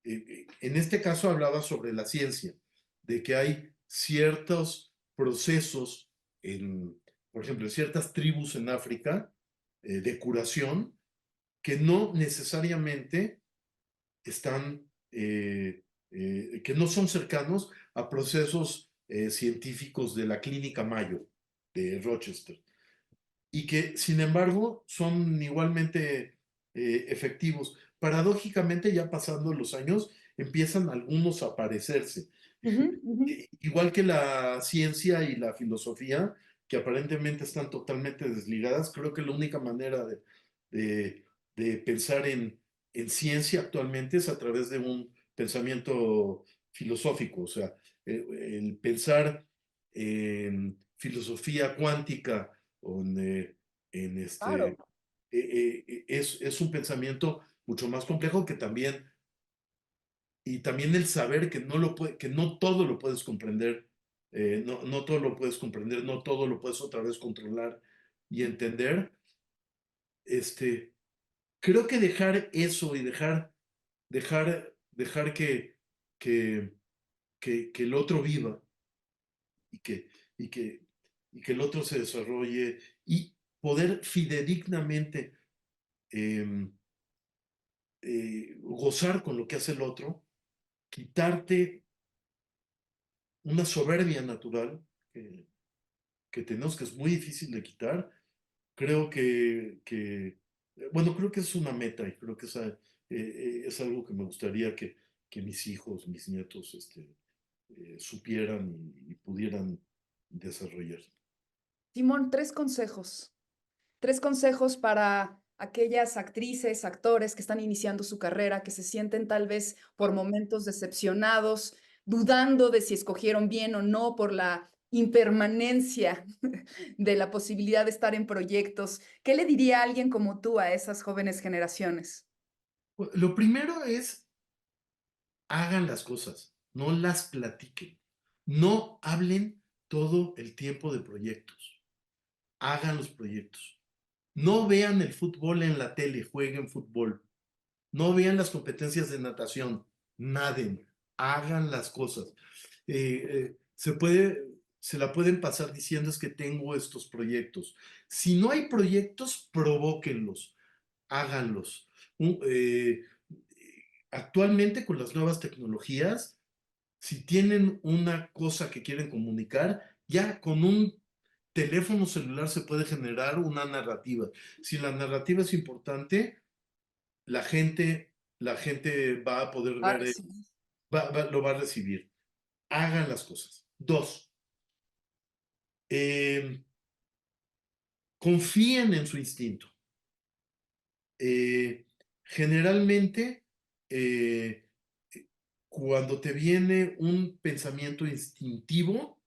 En este caso hablaba sobre la ciencia, de que hay ciertos procesos, por ejemplo, en ciertas tribus en África, de curación, que no necesariamente están, que no son cercanos a procesos científicos de la Clínica Mayo de Rochester y que sin embargo son igualmente efectivos. Paradójicamente, ya pasando los años, empiezan algunos a aparecerse. ujú, ujú. Igual que la ciencia y la filosofía, que aparentemente están totalmente desligadas, creo que la única manera de, de pensar en ciencia actualmente es a través de un pensamiento filosófico, o sea, el pensar en filosofía cuántica o en Claro. es un pensamiento mucho más complejo y también el saber que no todo lo puedes comprender, no todo lo puedes comprender, no todo lo puedes otra vez controlar y entender, este, creo que dejar eso y dejar que, que el otro viva y y que, y que el otro se desarrolle y poder fidedignamente em, gozar con lo que hace el otro, quitarte una soberbia natural que tenemos, que es muy difícil de quitar. Creo bueno, creo que es una meta y creo que es algo que me gustaría que mis hijos, mis nietos, supieran y pudieran desarrollar. Simón, tres consejos para aquellas actrices, actores que están iniciando su carrera, que se sienten tal vez por momentos decepcionados, dudando de si escogieron bien o no por la impermanencia de la posibilidad de estar en proyectos. ¿Qué le diría alguien como tú a esas jóvenes generaciones? Lo primero es hagan las cosas, no las platiquen. No hablen todo el tiempo de proyectos. Hagan los proyectos. No vean el fútbol en la tele, jueguen fútbol. No vean las competencias de natación, naden, hagan las cosas. Se la pueden pasar diciendo es que tengo estos proyectos. Si no hay proyectos, provóquenlos, háganlos. Un- eh, Actualmente con las nuevas tecnologías, si tienen una cosa que quieren comunicar, ya con un teléfono celular se puede generar una narrativa. Si la narrativa es importante, la gente va a poder Ah, ver, sí. lo va a recibir. Hagan las cosas. Dos, eh, confíen en su instinto. Eh, Generalmente, eh, cuando te viene un pensamiento instintivo,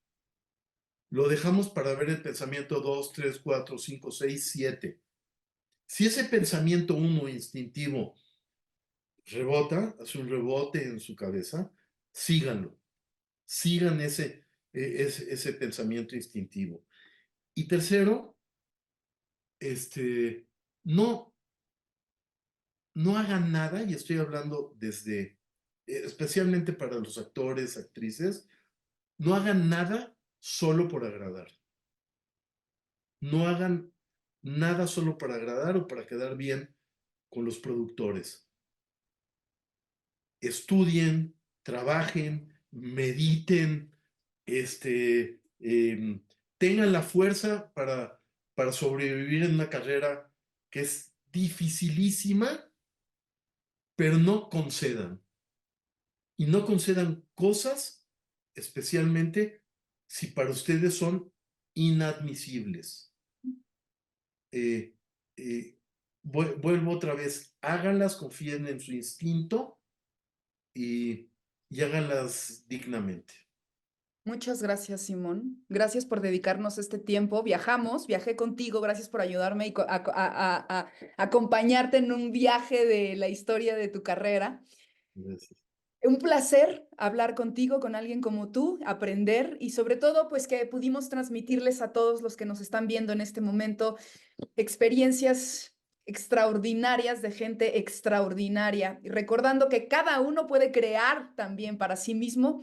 lo dejamos para ver el pensamiento 2, 3, 4, 5, 6, 7. Si ese pensamiento uno instintivo rebota, hace un rebote en su cabeza, síganlo, sigan ese pensamiento instintivo. Y tercero, no, no hagan nada, y estoy hablando desde, especialmente para los actores, actrices, no hagan nada solo por agradar. No hagan nada solo para agradar o para quedar bien con los productores. Estudien, trabajen, mediten, tengan la fuerza para sobrevivir en una carrera que es dificilísima, pero no concedan. Y no concedan cosas, especialmente si para ustedes son inadmisibles. Eh, eh, vuelvo otra vez, háganlas, confíen en su instinto y, y háganlas dignamente. Muchas gracias, Simón. Gracias por dedicarnos este tiempo. Viajé contigo, gracias por ayudarme y acompañarte en un viaje de la historia de tu carrera. Gracias. Un placer hablar contigo, con alguien como tú, aprender y sobre todo, pues que pudimos transmitirles a todos los que nos están viendo en este momento experiencias extraordinarias de gente extraordinaria. Y recordando que cada uno puede crear también para sí mismo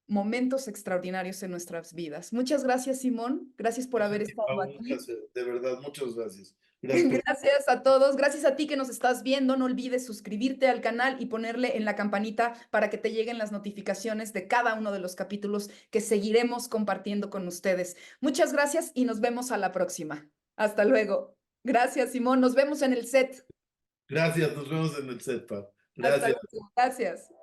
momentos extraordinarios en nuestras vidas. Muchas gracias, Simón. Gracias por haber estado Un aquí. placer, de verdad, muchas gracias. Gracias por... Gracias a todos. Gracias a ti que nos estás viendo. No olvides suscribirte al canal y ponerle en la campanita para que te lleguen las notificaciones de cada uno de los capítulos que seguiremos compartiendo con ustedes. Muchas gracias y nos vemos a la próxima. Hasta luego. Gracias, Simón. Nos vemos en el set. Gracias, nos vemos en el set, Pap. Hasta Gracias. luego. Gracias.